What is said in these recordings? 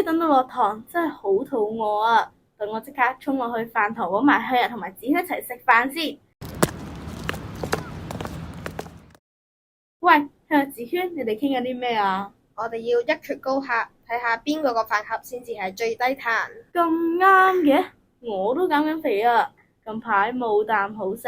等到落堂，真係好肚餓啊！等我即刻衝落去飯堂搵埋香人同埋子軒一齊食飯先。喂，香人子軒，你哋傾緊啲咩啊？我哋要一決高下，睇下邊個飯盒先至係最低碳。咁啱嘅，我都減緊肥啊！近排冇啖好食，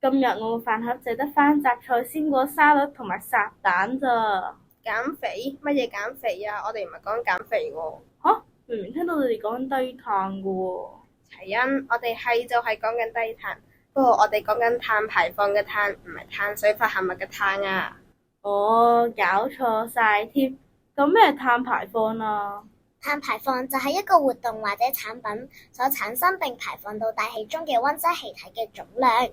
今日我個飯盒就得返雜菜鮮果沙律同埋烚蛋咋。減肥？乜嘢減肥啊？我哋唔係講減肥喎。明明聽到你哋講緊低碳㗎喎。齊欣，我哋係就係講緊低碳，不過我哋講緊碳排放嘅碳，唔係碳水化合物嘅碳啊。哦，搞錯晒添。咁咩碳排放啊？碳排放就係一個活動或者產品所產生並排放到大氣中嘅溫室氣體嘅總量，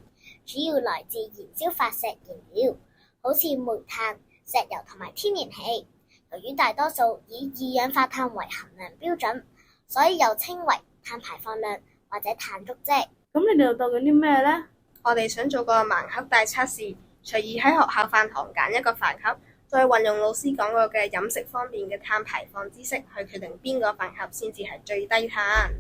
主要來自燃燒化石燃料，好似煤炭、石油同埋天然氣。由於大多數以二氧化碳為衡量標準，所以又稱為碳排放量或者碳足跡。咁你哋又當緊啲咩呢？我哋想做個盲盒大測試，隨意喺學校飯堂揀一個飯盒，再運用老師講過嘅飲食方面嘅碳排放知識去決定邊個飯盒先至係最低碳。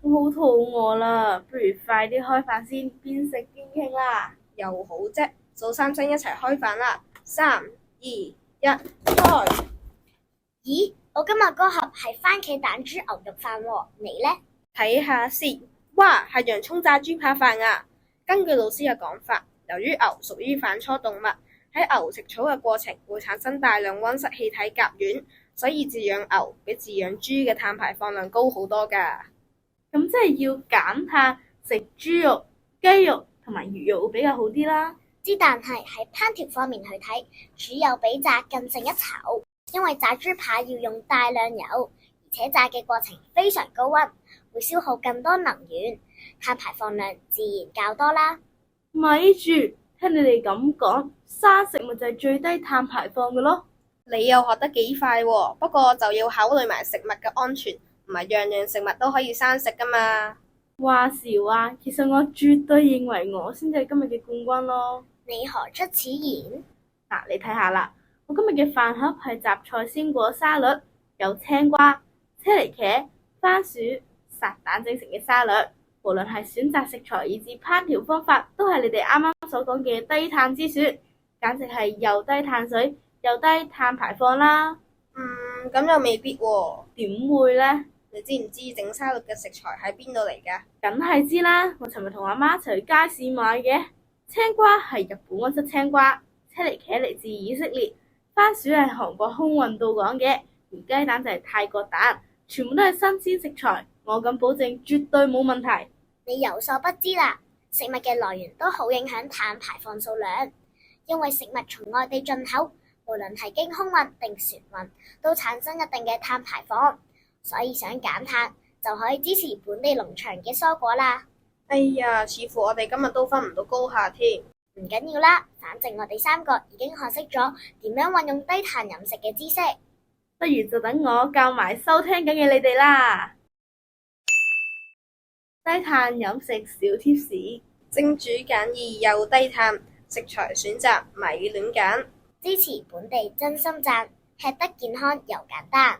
我好肚餓啦，不如快啲開飯先，邊食邊傾啦。又好啫，數三聲一齊開飯啦！3、2、1，開！咦，我今日嗰盒係番茄蛋豬牛肉飯喎，你呢？睇下先，哇，係洋蔥炸豬扒飯啊！根據老師嘅講法，由於牛屬於反芻動物，喺牛食草嘅過程會產生大量溫室氣體甲烷，所以飼養牛比飼養豬嘅碳排放量高好多㗎。咁即係要減碳，食豬肉、雞肉同埋魚肉會比較好啲啦。但係喺烹調方面去睇，煮有比炸更勝一籌，因為炸豬扒要用大量油，而且炸嘅過程非常高溫，會消耗更多能源，碳排放量自然較多啦。咪住，聽你哋咁講，生食物就係最低碳排放嘅咯。你又學得幾快喎，不過就要考慮埋食物嘅安全，唔係樣樣食物都可以生食㗎嘛。話時話，其實我絕對認為我先至係今日嘅冠軍咯。你何出此言？你睇下啦，我今日嘅飯盒係雜菜鮮果沙律，有青瓜、車厘茄、番薯、烚蛋整成嘅沙律。無論係選擇食材以至烹調方法，都係你哋啱啱所講嘅低碳之選，簡直係又低碳水又低碳排放啦。咁又未必喎。點會呢？你知唔知整沙律嘅食材喺邊度嚟㗎？梗係知啦，我尋日同阿媽一齊去街市買嘅。青瓜係日本溫室青瓜，車厘茄嚟自以色列，番薯係韓國空運到港嘅，而雞蛋就係泰國蛋，全部都係新鮮食材，我敢保證絕對冇問題。你有所不知啦，食物嘅來源都好影響碳排放數量，因為食物從外地進口，無論係經空運定船運，都產生一定嘅碳排放，所以想減碳就可以支持本地農場嘅蔬果啦。哎呀，似乎我哋今日都分唔到高下添。唔緊要啦，反正我哋3個已經學識咗點樣運用低碳飲食嘅知識，不如就等我教埋收聽緊嘅你哋啦。低碳飲食小貼士：蒸煮簡易又低碳，食材選擇咪亂揀，支持本地真心讚，吃得健康又簡單。